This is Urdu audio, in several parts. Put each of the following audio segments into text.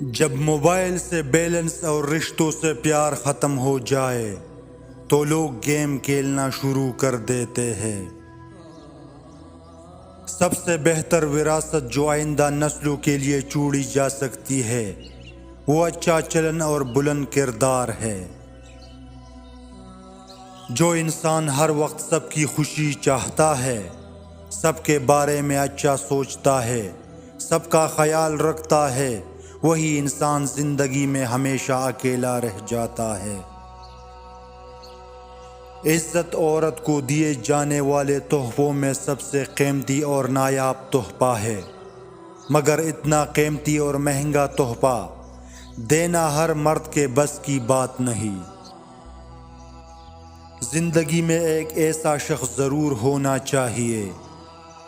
جب موبائل سے بیلنس اور رشتوں سے پیار ختم ہو جائے تو لوگ گیم کھیلنا شروع کر دیتے ہیں۔ سب سے بہتر وراثت جو آئندہ نسلوں کے لیے چھوڑی جا سکتی ہے وہ اچھا چلن اور بلند کردار ہے۔ جو انسان ہر وقت سب کی خوشی چاہتا ہے، سب کے بارے میں اچھا سوچتا ہے، سب کا خیال رکھتا ہے، وہی انسان زندگی میں ہمیشہ اکیلا رہ جاتا ہے۔ عزت عورت کو دیے جانے والے تحفوں میں سب سے قیمتی اور نایاب تحفہ ہے، مگر اتنا قیمتی اور مہنگا تحفہ دینا ہر مرد کے بس کی بات نہیں۔ زندگی میں ایک ایسا شخص ضرور ہونا چاہیے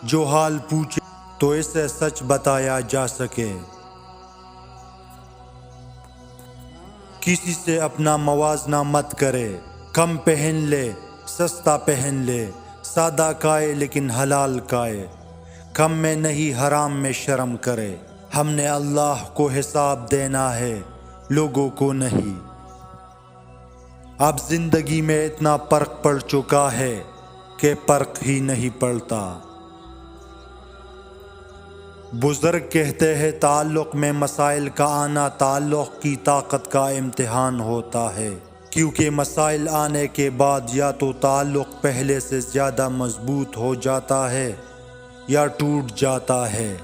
جو حال پوچھے تو اسے سچ بتایا جا سکے۔ کسی سے اپنا موازنہ مت کرے، کم پہن لے، سستا پہن لے، سادہ کھائے لیکن حلال کھائے، کم میں نہیں حرام میں شرم کرے۔ ہم نے اللہ کو حساب دینا ہے، لوگوں کو نہیں۔ اب زندگی میں اتنا فرق پڑ چکا ہے کہ فرق ہی نہیں پڑتا۔ بزرگ کہتے ہیں تعلق میں مسائل کا آنا تعلق کی طاقت کا امتحان ہوتا ہے، کیونکہ مسائل آنے کے بعد یا تو تعلق پہلے سے زیادہ مضبوط ہو جاتا ہے یا ٹوٹ جاتا ہے۔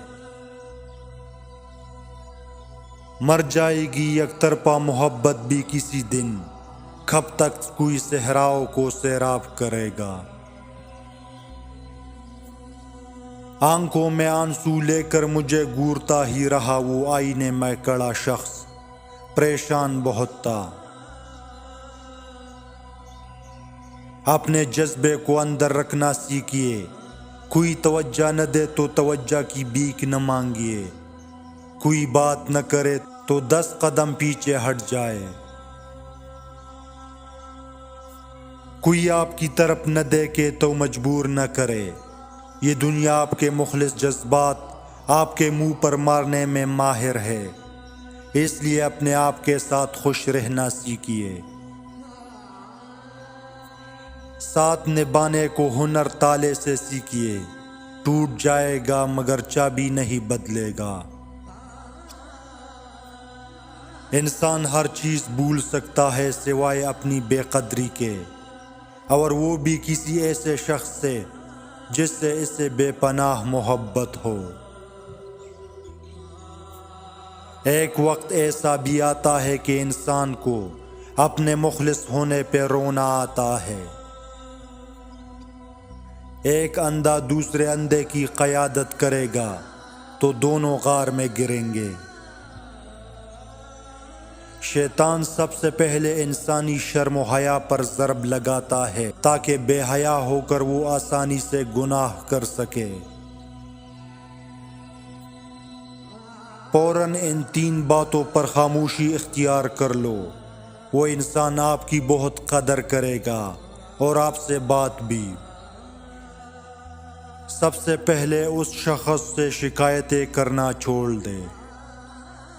مر جائے گی یک طرفہ محبت بھی کسی دن، کب تک کوئی صحراؤں کو سیراب کرے گا۔ آنکھوں میں آنسو لے کر مجھے گورتا ہی رہا وہ آئینے میں کڑا شخص، پریشان بہت تھا۔ اپنے جذبے کو اندر رکھنا سیکھیے، کوئی توجہ نہ دے تو توجہ کی بھیک نہ مانگیے، کوئی بات نہ کرے تو 10 قدم پیچھے ہٹ جائے، کوئی آپ کی طرف نہ دیکھے تو مجبور نہ کرے۔ یہ دنیا آپ کے مخلص جذبات آپ کے منہ پر مارنے میں ماہر ہے، اس لیے اپنے آپ کے ساتھ خوش رہنا سیکھیے۔ ساتھ نبھانے کو ہنر تالے سے سیکھیے، ٹوٹ جائے گا مگر چابی نہیں بدلے گا۔ انسان ہر چیز بھول سکتا ہے سوائے اپنی بے قدری کے، اور وہ بھی کسی ایسے شخص سے جس سے اسے بے پناہ محبت ہو۔ ایک وقت ایسا بھی آتا ہے کہ انسان کو اپنے مخلص ہونے پہ رونا آتا ہے۔ ایک اندھا دوسرے اندھے کی قیادت کرے گا تو دونوں غار میں گریں گے۔ شیطان سب سے پہلے انسانی شرم و حیا پر ضرب لگاتا ہے تاکہ بے حیا ہو کر وہ آسانی سے گناہ کر سکے۔ فوراً ان 3 باتوں پر خاموشی اختیار کر لو، وہ انسان آپ کی بہت قدر کرے گا اور آپ سے بات بھی۔ سب سے پہلے اس شخص سے شکایتیں کرنا چھوڑ دے،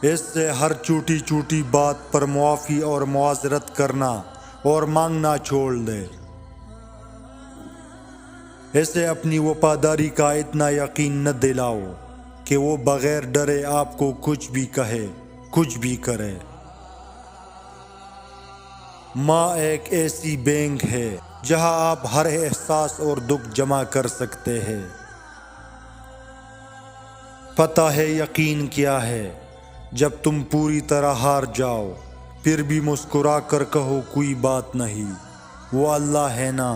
اس سے ہر چھوٹی چھوٹی بات پر معافی اور معذرت کرنا اور مانگنا چھوڑ دے۔ اسے اپنی وفاداری کا اتنا یقین نہ دلاؤ کہ وہ بغیر ڈرے آپ کو کچھ بھی کہے، کچھ بھی کرے۔ ماں ایک ایسی بینک ہے جہاں آپ ہر احساس اور دکھ جمع کر سکتے ہیں۔ پتہ ہے یقین کیا ہے؟ جب تم پوری طرح ہار جاؤ پھر بھی مسکرا کر کہو کوئی بات نہیں، وہ اللہ ہے نا۔